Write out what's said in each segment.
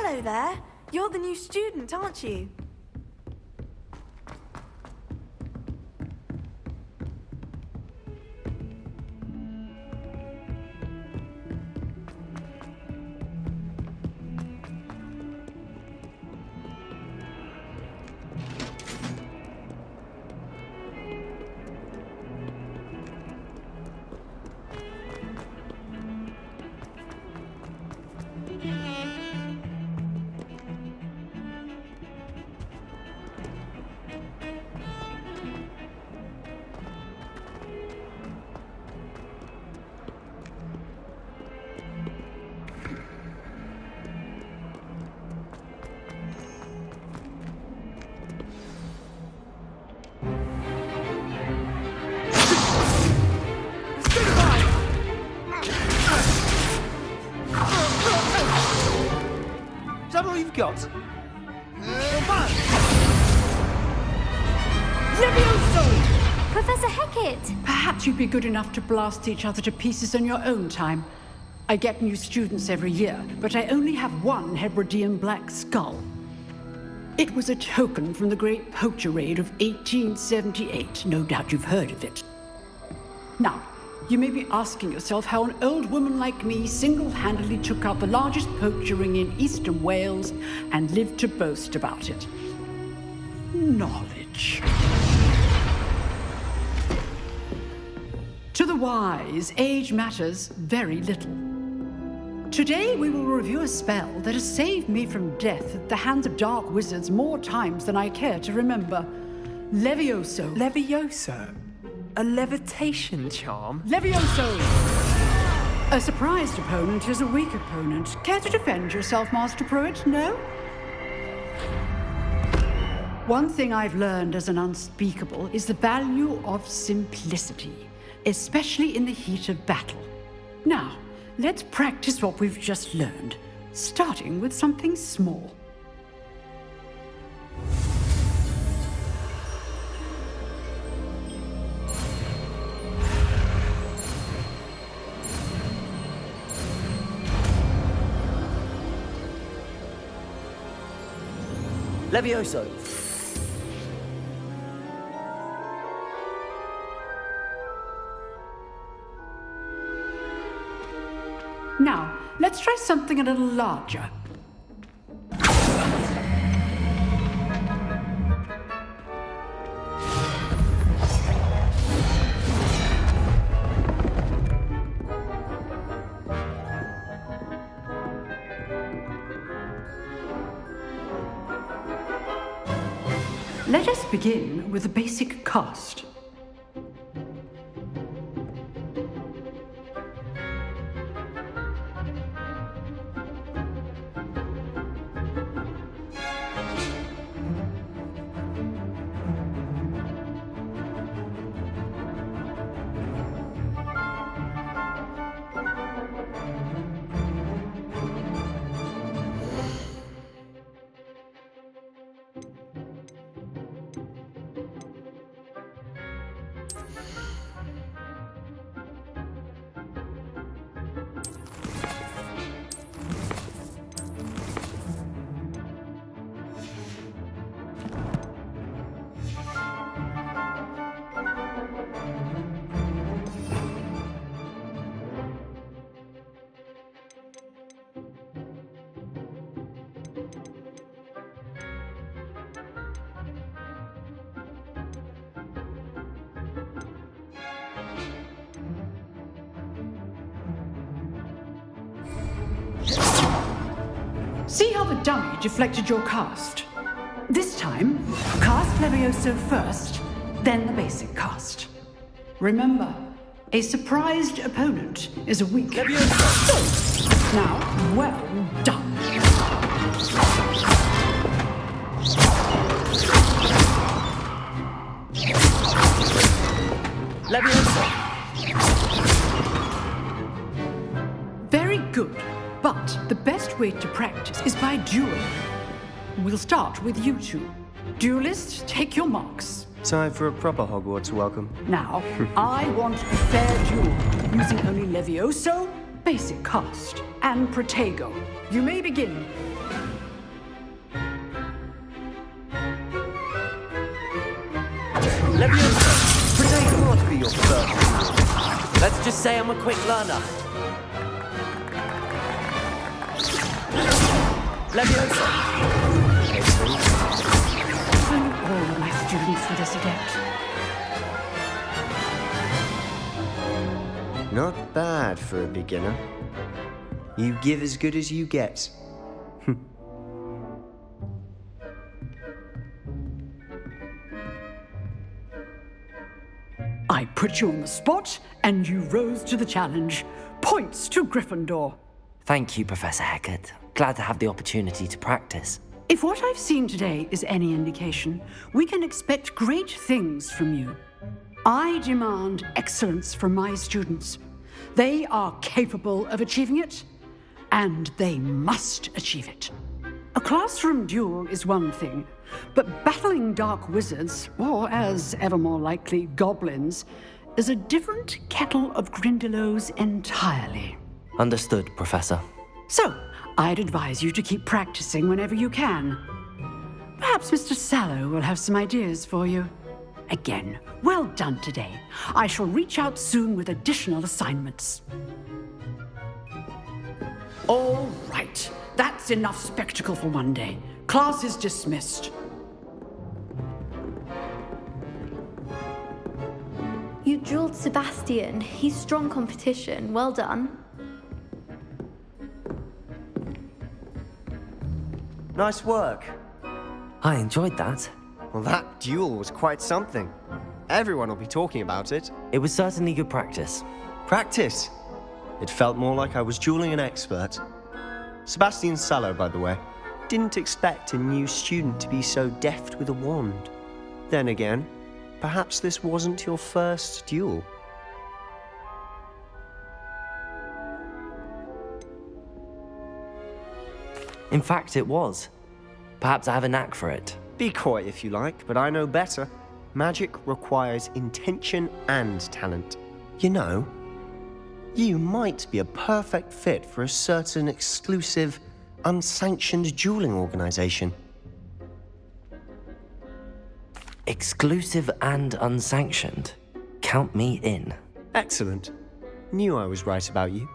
Hello there. You're the new student, aren't you? Is that all you've got? Levioso! Professor Hecat! Perhaps you'd be good enough to blast each other to pieces on your own time. I get new students every year, but I only have one Hebridean black skull. It was a token from the Great Poacher Raid of 1878. No doubt you've heard of it. Now, you may be asking yourself how an old woman like me single-handedly took out the largest poacher ring in eastern Wales and lived to boast about it. Knowledge. To the wise, age matters very little. Today we will review a spell that has saved me from death at the hands of dark wizards more times than I care to remember. Levioso. Levioso? A levitation charm? Levioso! A surprised opponent is a weak opponent. Care to defend yourself, Master Pruitt? No? One thing I've learned as an unspeakable is the value of simplicity, especially in the heat of battle. Now, let's practice what we've just learned, starting with something small. Levioso. Now, let's try something a little larger. Let us begin with the basic cast. See how the dummy deflected your cast? This time, cast Levioso first, then the basic cast. Remember, a surprised opponent is a weak... Levioso! Now, well done. Levioso! Very good. But the best way to practice is by dueling. We'll start with you two. Duelists, take your marks. Time for a proper Hogwarts welcome. Now, I want a fair duel, using only Levioso, basic cast, and Protego. You may begin. Levioso! Pretend can't be your first duel. Let's just say I'm a quick learner. Leviosa! If only all my students were this adept. Not bad for a beginner. You give as good as you get. I put you on the spot, and you rose to the challenge. Points to Gryffindor. Thank you, Professor Hecat. Glad to have the opportunity to practice. If what I've seen today is any indication, we can expect great things from you. I demand excellence from my students. They are capable of achieving it, and they must achieve it. A classroom duel is one thing, but battling dark wizards, or as ever more likely, goblins, is a different kettle of Grindylows entirely. Understood, Professor. So, I'd advise you to keep practicing whenever you can. Perhaps Mr. Sallow will have some ideas for you. Again, well done today. I shall reach out soon with additional assignments. All right. That's enough spectacle for one day. Class is dismissed. You dueled Sebastian. He's strong competition. Well done. Nice work. I enjoyed that. Well, that duel was quite something. Everyone will be talking about it. It was certainly good practice. Practice. It felt more like I was dueling an expert. Sebastian Sallow, by the way, didn't expect a new student to be so deft with a wand. Then again, perhaps this wasn't your first duel. In fact, it was. Perhaps I have a knack for it. Be coy if you like, but I know better. Magic requires intention and talent. You know, you might be a perfect fit for a certain exclusive, unsanctioned dueling organization. Exclusive and unsanctioned. Count me in. Excellent. Knew I was right about you.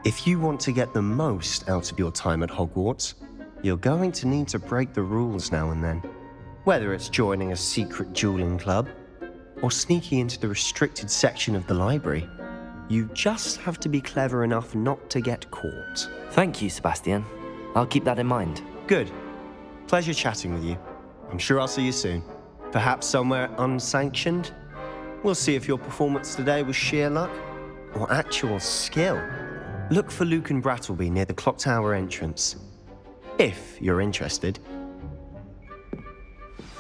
If you want to get the most out of your time at Hogwarts, you're going to need to break the rules now and then. Whether it's joining a secret dueling club, or sneaking into the restricted section of the library, you just have to be clever enough not to get caught. Thank you, Sebastian. I'll keep that in mind. Good. Pleasure chatting with you. I'm sure I'll see you soon. Perhaps somewhere unsanctioned? We'll see if your performance today was sheer luck or actual skill. Look for Luke and Brattleby near the clock tower entrance, if you're interested.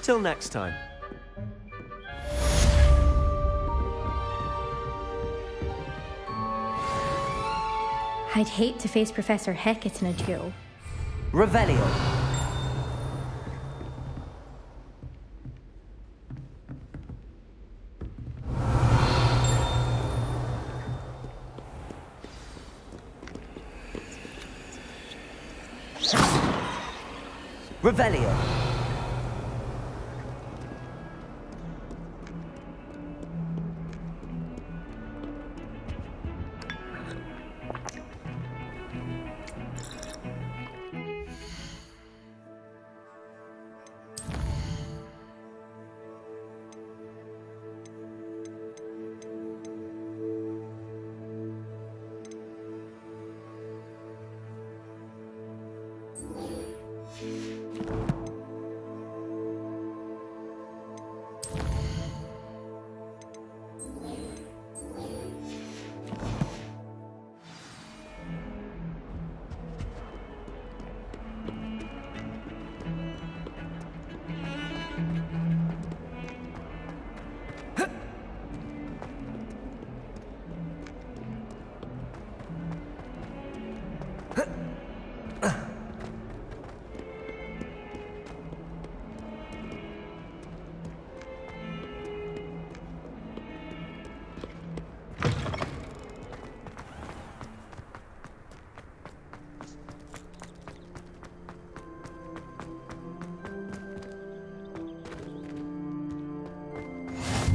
Till next time. I'd hate to face Professor Hecat in a duel. Revelio. Revelio.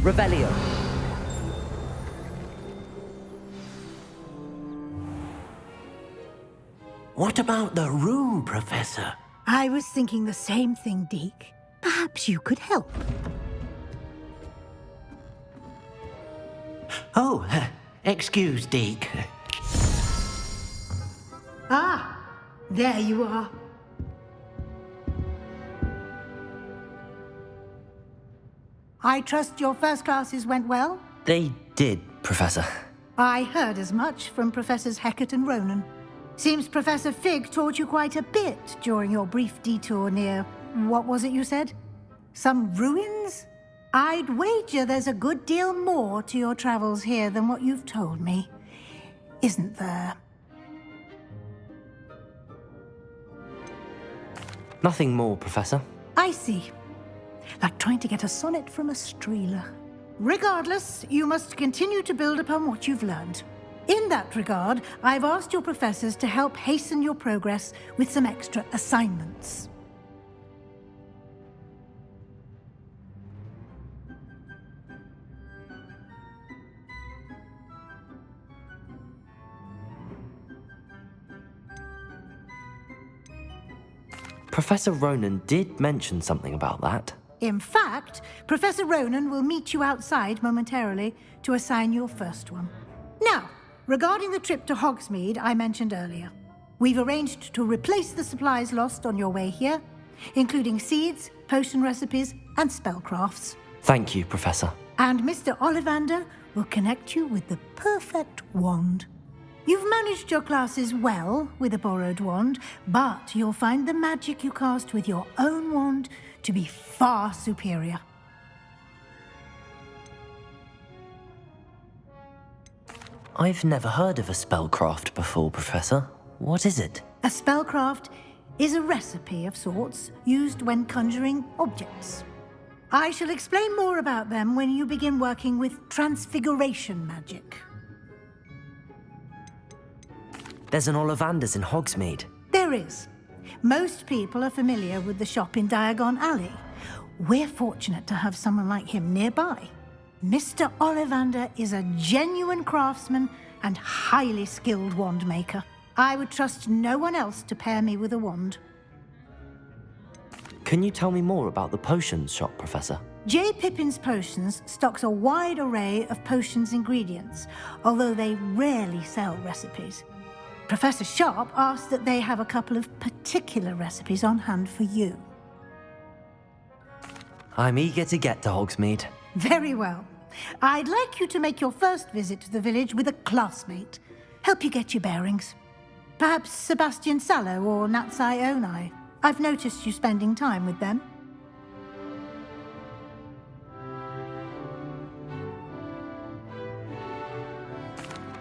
Revelio. What about the room, Professor? I was thinking the same thing, Deke. Perhaps you could help. Oh, excuse, Deke. Ah, there you are. I trust your first classes went well? They did, Professor. I heard as much from Professors Hecat and Ronan. Seems Professor Fig taught you quite a bit during your brief detour near... what was it you said? Some ruins? I'd wager there's a good deal more to your travels here than what you've told me. Isn't there? Nothing more, Professor. I see. Like trying to get a sonnet from a streeler. Regardless, you must continue to build upon what you've learned. In that regard, I've asked your professors to help hasten your progress with some extra assignments. Professor Ronan did mention something about that. In fact, Professor Ronan will meet you outside momentarily to assign your first one. Now, regarding the trip to Hogsmeade I mentioned earlier, we've arranged to replace the supplies lost on your way here, including seeds, potion recipes, and spellcrafts. Thank you, Professor. And Mr. Ollivander will connect you with the perfect wand. You've managed your classes well with a borrowed wand, but you'll find the magic you cast with your own wand to be far superior. I've never heard of a spellcraft before, Professor. What is it? A spellcraft is a recipe of sorts used when conjuring objects. I shall explain more about them when you begin working with transfiguration magic. There's an Ollivander's in Hogsmeade. There is. Most people are familiar with the shop in Diagon Alley. We're fortunate to have someone like him nearby. Mr. Ollivander is a genuine craftsman and highly skilled wand maker. I would trust no one else to pair me with a wand. Can you tell me more about the potions shop, Professor? J. Pippin's Potions stocks a wide array of potions ingredients, although they rarely sell recipes. Professor Sharp asked that they have a couple of particular recipes on hand for you. I'm eager to get to Hogsmeade. Very well. I'd like you to make your first visit to the village with a classmate. Help you get your bearings. Perhaps Sebastian Sallow or Natsai Onai. I've noticed you spending time with them.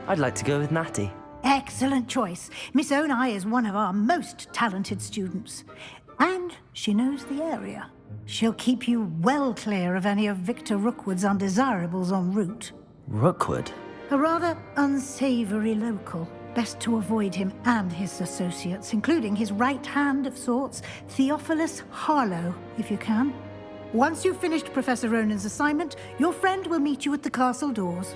I'd like to go with Natty. Excellent choice. Miss Onai is one of our most talented students. And she knows the area. She'll keep you well clear of any of Victor Rookwood's undesirables en route. Rookwood? A rather unsavory local. Best to avoid him and his associates, including his right hand of sorts, Theophilus Harlow, if you can. Once you've finished Professor Ronan's assignment, your friend will meet you at the castle doors.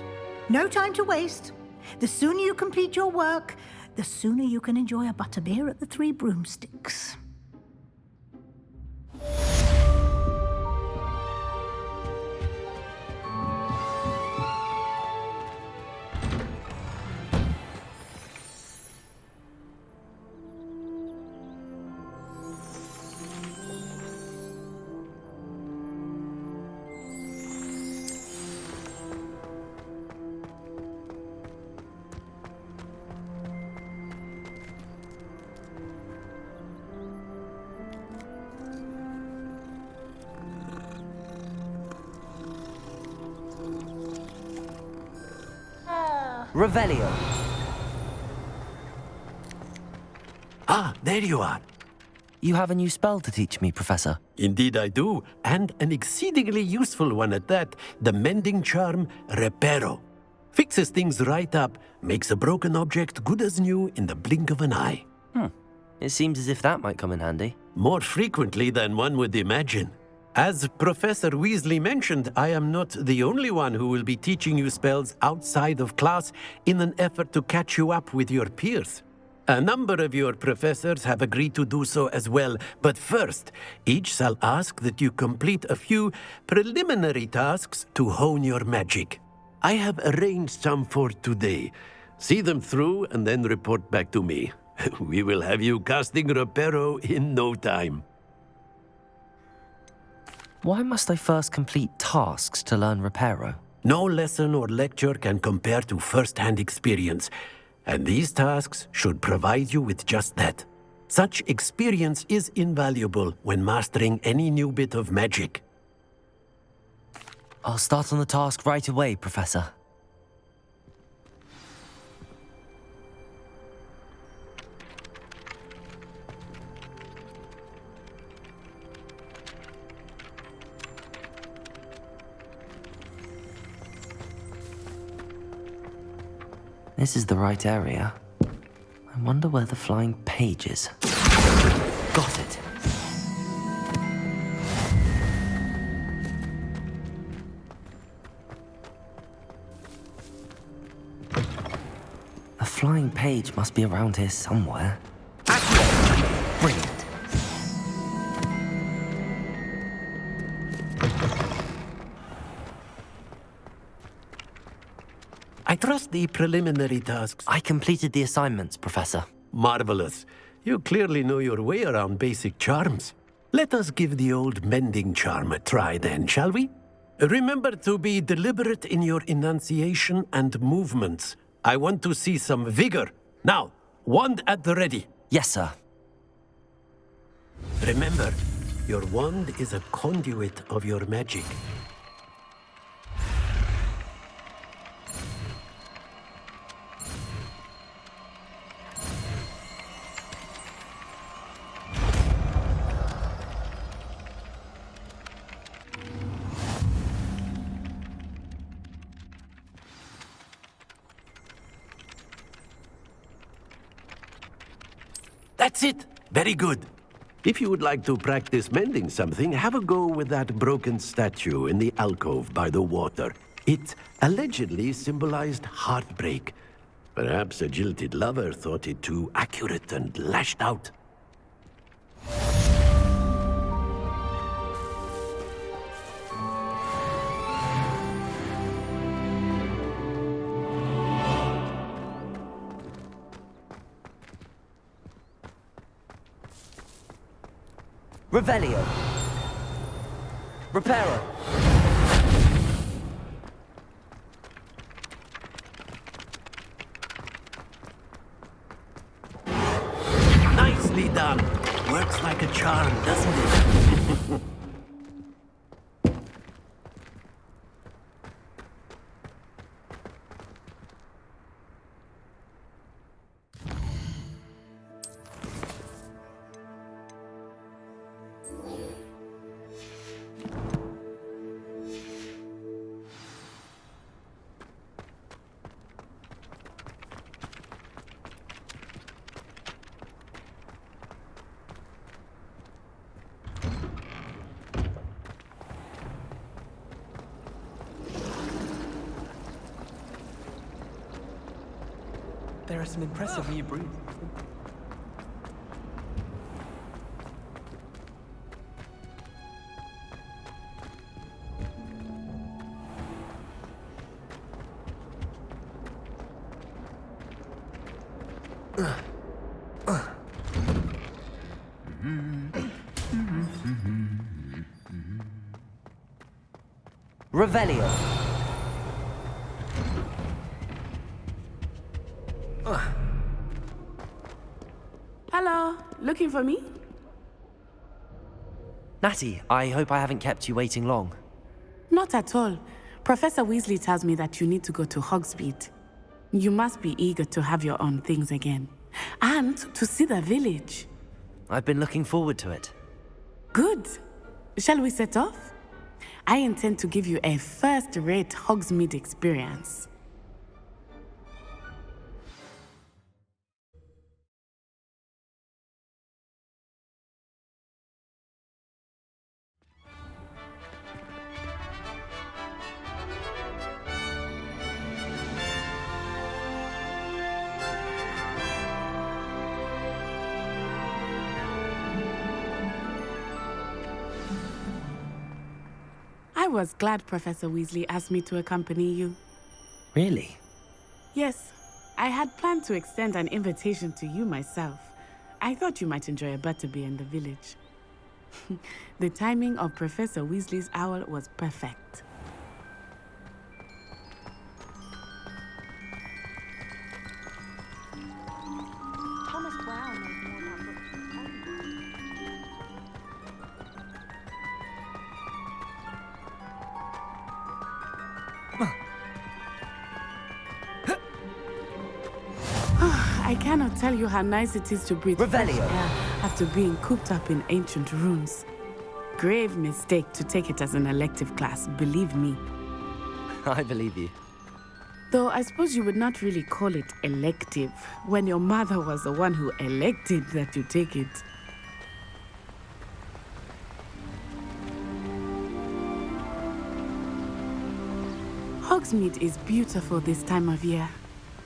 No time to waste. The sooner you complete your work, the sooner you can enjoy a butterbeer at the Three Broomsticks. Revelio. Ah, there you are. You have a new spell to teach me, Professor. Indeed I do, and an exceedingly useful one at that. The mending charm, Reparo. Fixes things right up, makes a broken object good as new in the blink of an eye. It seems as if that might come in handy. More frequently than one would imagine. As Professor Weasley mentioned, I am not the only one who will be teaching you spells outside of class in an effort to catch you up with your peers. A number of your professors have agreed to do so as well, but first, each shall ask that you complete a few preliminary tasks to hone your magic. I have arranged some for today. See them through and then report back to me. We will have you casting Reparo in no time. Why must I first complete tasks to learn Reparo? No lesson or lecture can compare to first-hand experience, and these tasks should provide you with just that. Such experience is invaluable when mastering any new bit of magic. I'll start on the task right away, Professor. This is the right area. I wonder where the flying page is. Got it. The flying page must be around here somewhere. Brilliant. I trust the preliminary tasks. I completed the assignments, Professor. Marvelous. You clearly know your way around basic charms. Let us give the old mending charm a try then, shall we? Remember to be deliberate in your enunciation and movements. I want to see some vigor. Now, wand at the ready. Yes, sir. Remember, your wand is a conduit of your magic. That's it! Very good. If you would like to practice mending something, have a go with that broken statue in the alcove by the water. It allegedly symbolized heartbreak. Perhaps a jilted lover thought it too accurate and lashed out. Revelio. Reparo. Nicely done. Works like a charm, doesn't it? There are some impressive new breeds. Revelio. Hello, looking for me? Natty, I hope I haven't kept you waiting long. Not at all. Professor Weasley tells me that you need to go to Hogsmeade. You must be eager to have your own things again. And to see the village. I've been looking forward to it. Good. Shall we set off? I intend to give you a first-rate Hogsmeade experience. was glad Professor Weasley asked me to accompany you. Really? Yes, I had planned to extend an invitation to you myself. I thought you might enjoy a butterbeer in the village. The timing of Professor Weasley's owl was perfect. Thomas Brown knows more about books than I cannot tell you how nice it is to breathe fresh Revelio. air after being cooped up in ancient rooms. Grave mistake to take it as an elective class, believe me. I believe you. Though I suppose you would not really call it elective when your mother was the one who elected that you take it. Hogsmeade is beautiful this time of year.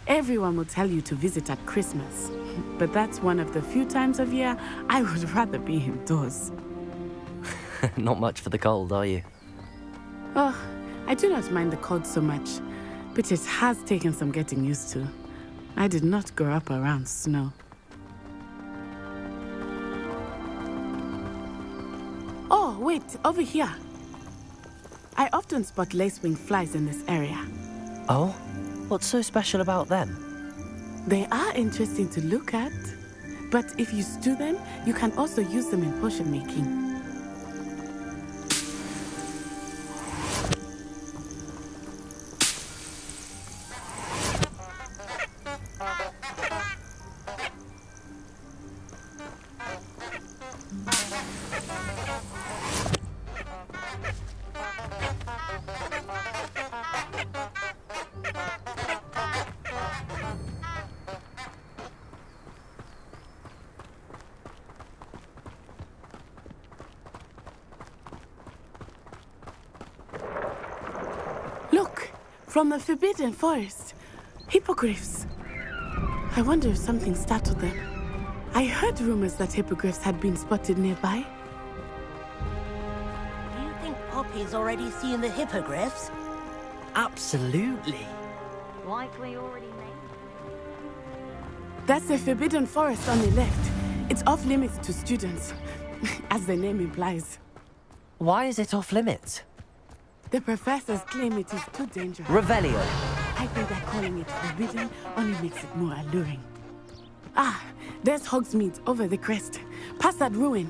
Everyone will tell you to visit at Christmas, but that's one of the few times of year I would rather be indoors. Not much for the cold, are you? Oh, I do not mind the cold so much, but it has taken some getting used to. I did not grow up around snow. Oh, wait, over here. I often spot lacewing flies in this area. Oh? What's so special about them? They are interesting to look at, but if you stew them, you can also use them in potion making. Look, from the Forbidden Forest. Hippogriffs. I wonder if something startled them. I heard rumors that hippogriffs had been spotted nearby. Do you think Poppy's already seen the hippogriffs? Absolutely. likely already named. That's the Forbidden Forest on the left. It's off limits to students, as the name implies. Why is it off limits? The professors claim it is too dangerous. Revelio. I think that calling it forbidden only makes it more alluring. Ah, there's Hogsmeade over the crest. Past that ruin.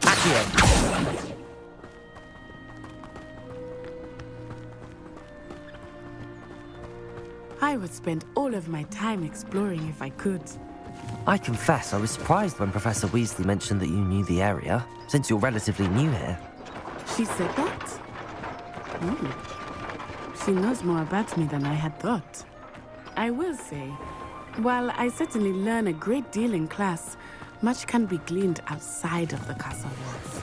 Accio. I would spend all of my time exploring if I could. I confess I was surprised when Professor Weasley mentioned that you knew the area, since you're relatively new here. She said that? She knows more about me than I had thought. I will say, while I certainly learn a great deal in class, much can be gleaned outside of the castle walls.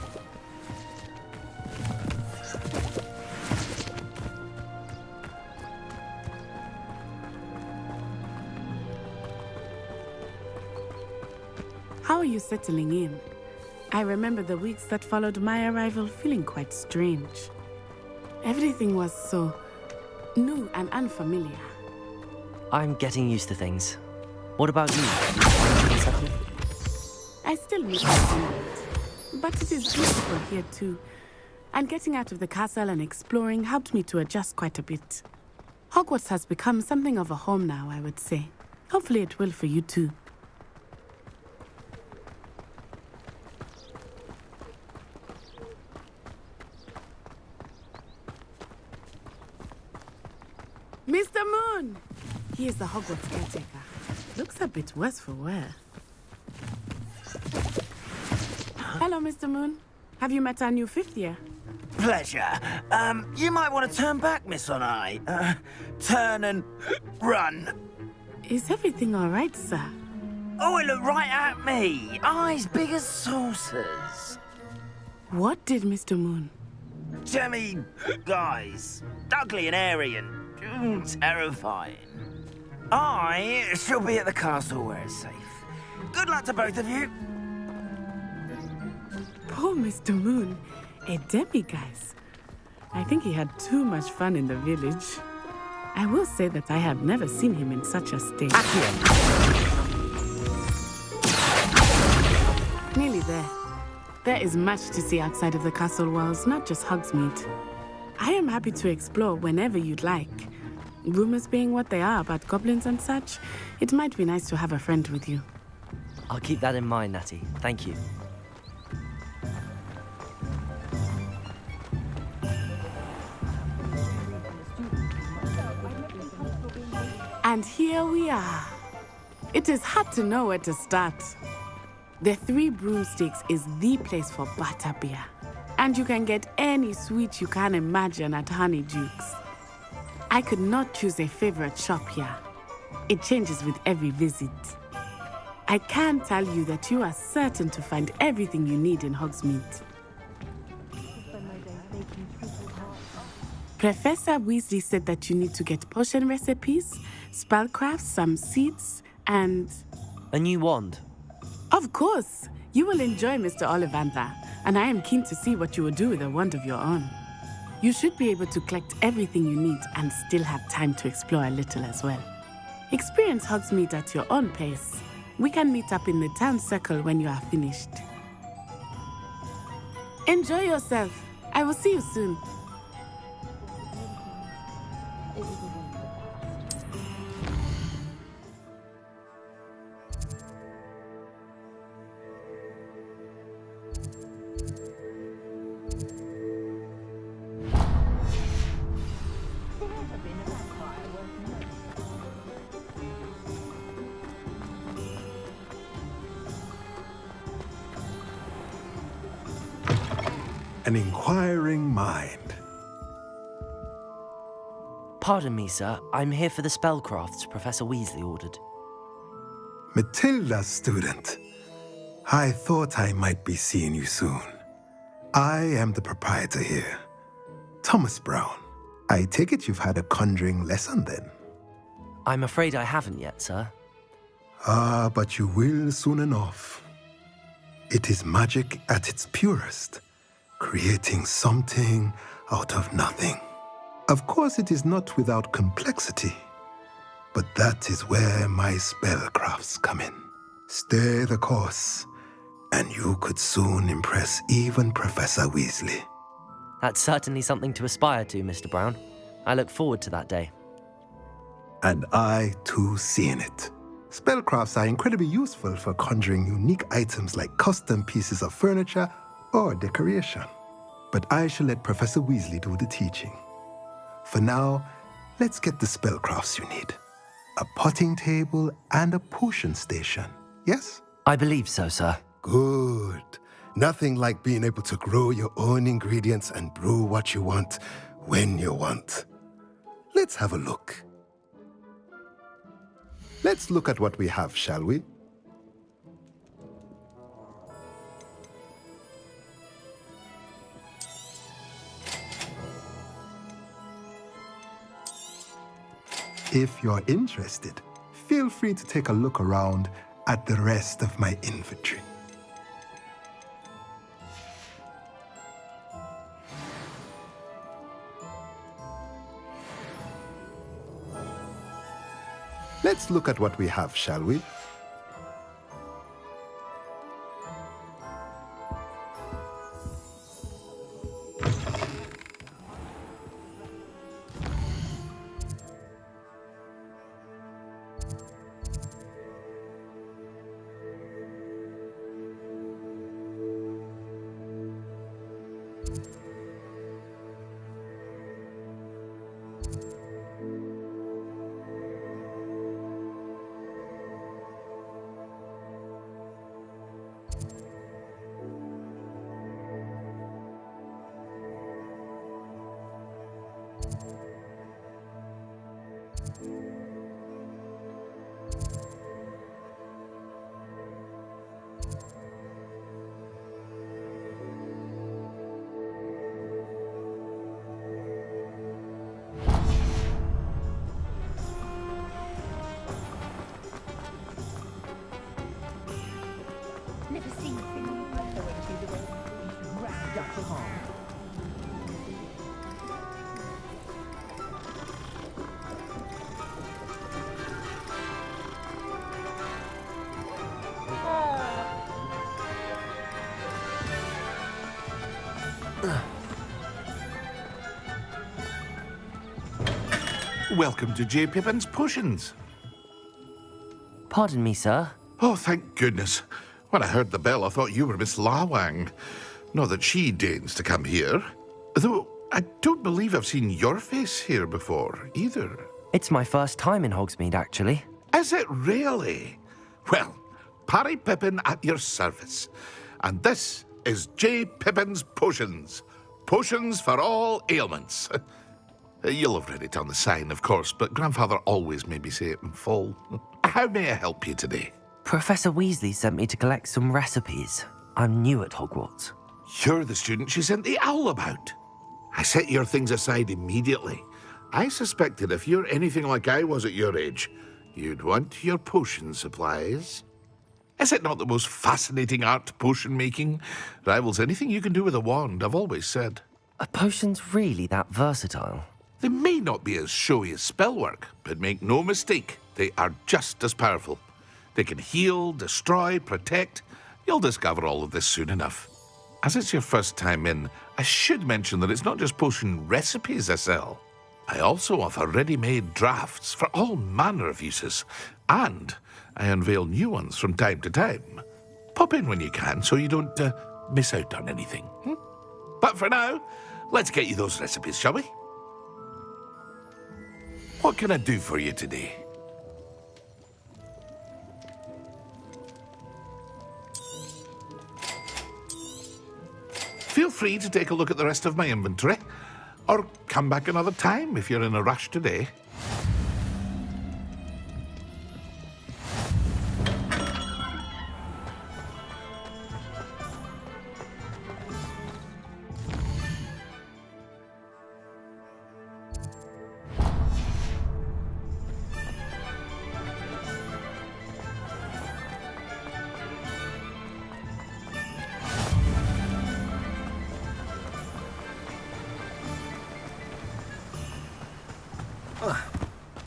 How are you settling in? I remember the weeks that followed my arrival feeling quite strange. Everything was so new and unfamiliar. I'm getting used to things. What about you? Settled? I still miss England, but it is beautiful here too. And getting out of the castle and exploring helped me to adjust quite a bit. Hogwarts has become something of a home now, I would say. Hopefully it will for you too. Mr. Moon! He is the Hogwarts caretaker. Looks a bit worse for wear. Hello, Mr. Moon. Have you met our new fifth year? Pleasure. You might want to turn back, Miss Onai. Turn and run. Is everything all right, sir? Oh, it looked right at me. Eyes big as saucers. What did Mr. Moon? Jemmy, guys. Ugly and airy and terrifying. I shall be at the castle where it's safe. Good luck to both of you. Poor Mr. Moon, a demiguise. I think he had too much fun in the village. I will say that I have never seen him in such a state. Nearly there. There is much to see outside of the castle walls, not just Hogsmeade. I am happy to explore whenever you'd like. Rumors being what they are about goblins and such, it might be nice to have a friend with you. I'll keep that in mind, Natty. Thank you. And here we are. It is hard to know where to start. The Three Broomsticks is the place for butterbeer. And you can get any sweet you can imagine at Honeydukes. I could not choose a favorite shop here. It changes with every visit. I can tell you that you are certain to find everything you need in Hogsmeade. Professor Weasley said that you need to get potion recipes, spellcrafts, some seeds, and... A new wand? Of course! You will enjoy Mr. Ollivander, and I am keen to see what you will do with a wand of your own. You should be able to collect everything you need and still have time to explore a little as well. Experience Hogsmeade at your own pace. We can meet up in the town circle when you are finished. Enjoy yourself. I will see you soon. An inquiring mind. Pardon me, sir. I'm here for the spellcrafts Professor Weasley ordered. Matilda's student. I thought I might be seeing you soon. I am the proprietor here, Thomas Brown. I take it you've had a conjuring lesson then? I'm afraid I haven't yet, sir. Ah, but you will soon enough. It is magic at its purest, creating something out of nothing. Of course, it is not without complexity, but that is where my spellcrafts come in. Stay the course, and you could soon impress even Professor Weasley. That's certainly something to aspire to, Mr. Brown. I look forward to that day. And I, too, seeing it. Spellcrafts are incredibly useful for conjuring unique items like custom pieces of furniture or decoration. But I shall let Professor Weasley do the teaching. For now, let's get the spellcrafts you need. A potting table and a potion station, yes? I believe so, sir. Good. Nothing like being able to grow your own ingredients and brew what you want when you want. Let's have a look. Let's look at what we have, shall we? If you're interested, feel free to take a look around at the rest of my inventory. Let's look at what we have, shall we? Welcome to J. Pippin's Potions. Pardon me, sir. Oh, thank goodness. When I heard the bell, I thought you were Miss Lawang. Not that she deigns to come here. Though I don't believe I've seen your face here before, either. It's my first time in Hogsmeade, actually. Is it really? Well, Parry Pippin at your service. And this is J. Pippin's Potions. Potions for all ailments. You'll have read it on the sign, of course, but Grandfather always made me say it in full. How may I help you today? Professor Weasley sent me to collect some recipes. I'm new at Hogwarts. You're the student she sent the owl about. I set your things aside immediately. I suspected if you're anything like I was at your age, you'd want your potion supplies. Is it not the most fascinating art, potion making? Rivals anything you can do with a wand, I've always said. Are potions really that versatile? They may not be as showy as spellwork, but make no mistake, they are just as powerful. They can heal, destroy, protect. You'll discover all of this soon enough. As it's your first time in, I should mention that it's not just potion recipes I sell. I also offer ready-made drafts for all manner of uses, and I unveil new ones from time to time. Pop in when you can so you don't miss out on anything. But for now, let's get you those recipes, shall we? What can I do for you today? Feel free to take a look at the rest of my inventory, or come back another time if you're in a rush today.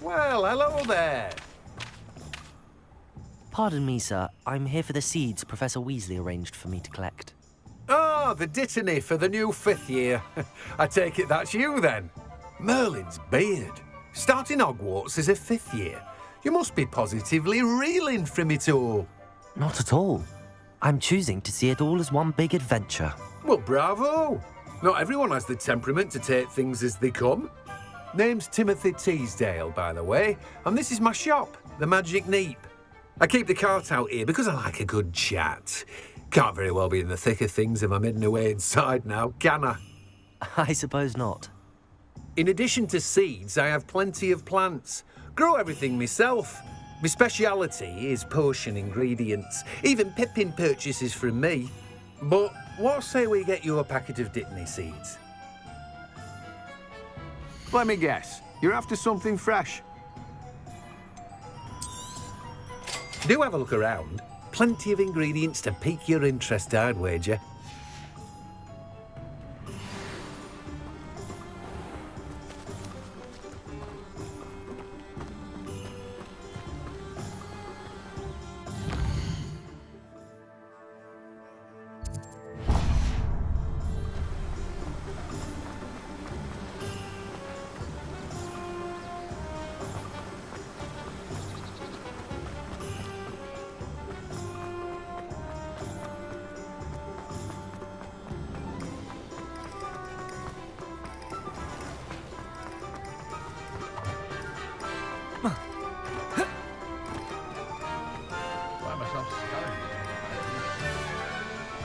Well, hello there. Pardon me, sir. I'm here for the seeds Professor Weasley arranged for me to collect. Oh, the dittany for the new 5th year. I take it that's you, then. Merlin's beard. Starting Hogwarts as a 5th year. You must be positively reeling from it all. Not at all. I'm choosing to see it all as one big adventure. Well, bravo. Not everyone has the temperament to take things as they come. Name's Timothy Teasdale, by the way, and this is my shop, the Magic Neep. I keep the cart out here because I like a good chat. Can't very well be in the thick of things if I'm hidden away inside now, can I? I suppose not. In addition to seeds, I have plenty of plants. Grow everything myself. My speciality is potion ingredients. Even Pippin purchases from me. But what say we get you a packet of Dittany seeds? Let me guess. You're after something fresh. Do have a look around. Plenty of ingredients to pique your interest, I'd wager.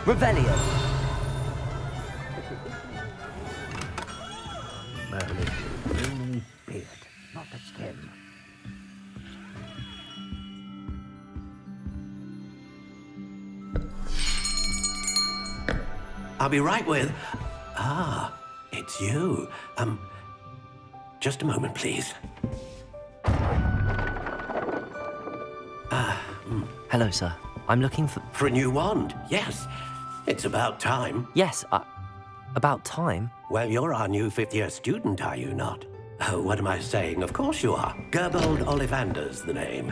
Revelio. Merlin, beard, not the skin. I'll be right with... Ah, it's you. Just a moment, please. Hello, sir. I'm looking for... For a new wand, yes. It's about time. Yes, about time? Well, you're our new 5th-year student, are you not? Oh, what am I saying? Of course you are. Gerbold Ollivander's the name.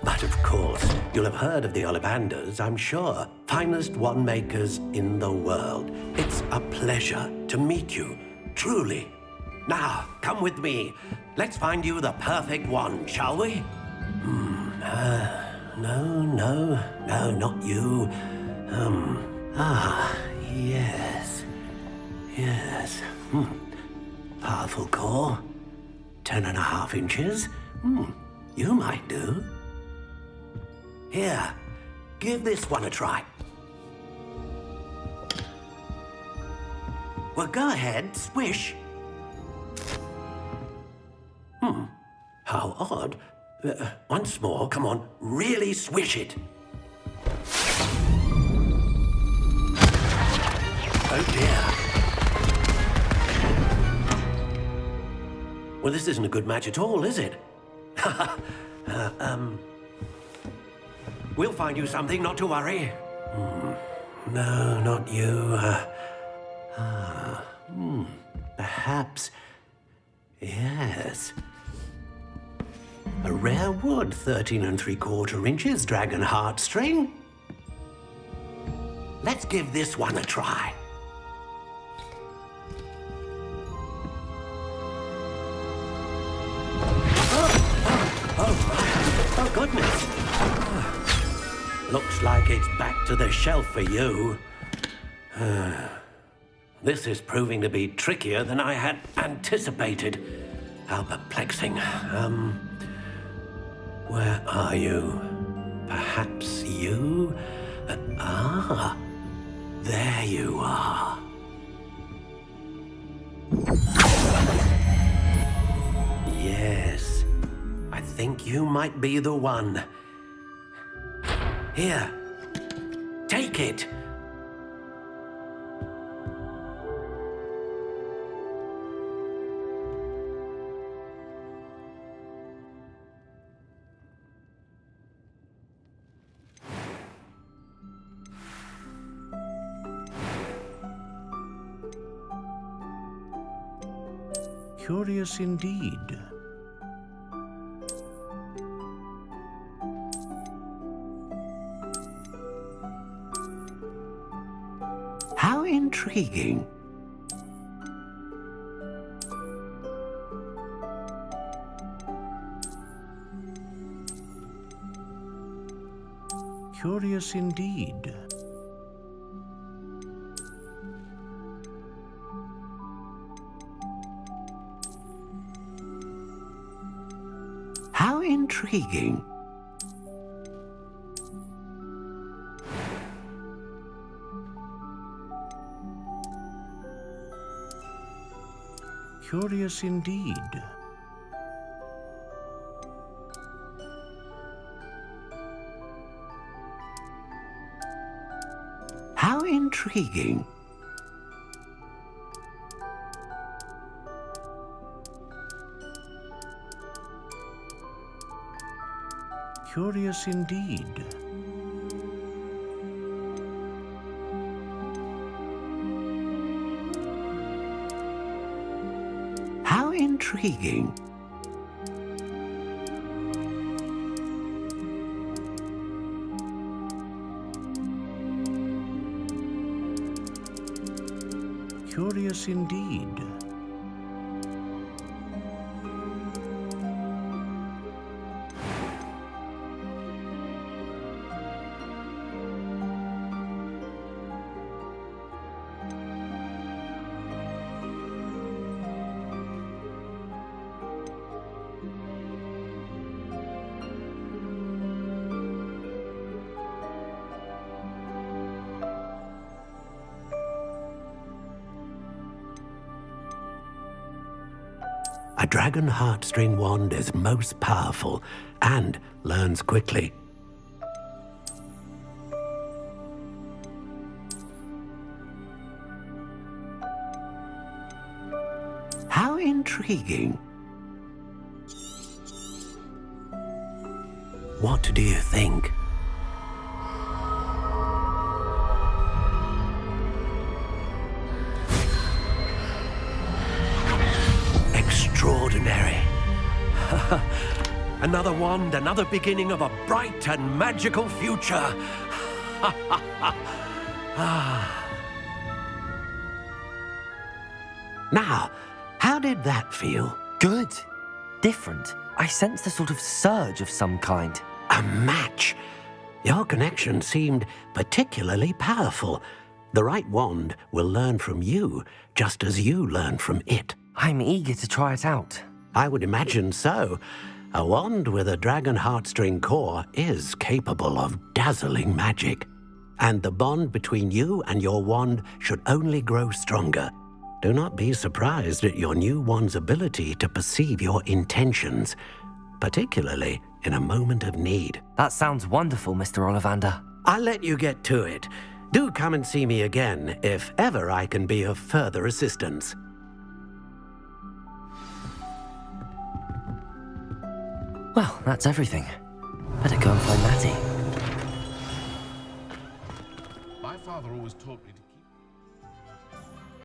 But of course, you'll have heard of the Ollivanders, I'm sure. Finest wand makers in the world. It's a pleasure to meet you, truly. Now, come with me. Let's find you the perfect wand, shall we? No, not you. Yes. Yes. Powerful core. 10.5 inches. You might do. Here, give this one a try. Well, go ahead, swish. How odd. Once more, come on, really swish it. Oh dear. Well, this isn't a good match at all, is it? We'll find you something, not to worry. No, not you. Perhaps. Yes. A rare wood, 13 3/4 inches, dragon heartstring. Let's give this one a try. Oh, goodness. Looks like it's back to the shelf for you. This is proving to be trickier than I had anticipated. How perplexing. Where are you? Perhaps you? There you are. Yes, I think you might be the one. Here, take it. Curious indeed. How intriguing. Curious indeed. How intriguing. Curious indeed. How intriguing. Curious indeed. How intriguing. Curious indeed. A dragon heartstring wand is most powerful and learns quickly. How intriguing. What do you think? Extraordinary. Another wand, another beginning of a bright and magical future. Now, how How did that feel? Good. Different. I sensed a sort of surge of some kind. A match? Your connection seemed particularly powerful. The right wand will learn from you, just as you learn from it. I'm eager to try it out. I would imagine so. A wand with a dragon heartstring core is capable of dazzling magic. And the bond between you and your wand should only grow stronger. Do not be surprised at your new wand's ability to perceive your intentions, particularly in a moment of need. That sounds wonderful, Mr. Ollivander. I'll let you get to it. Do come and see me again if ever I can be of further assistance. Well, that's everything. Better go and find Matty. My father always taught me to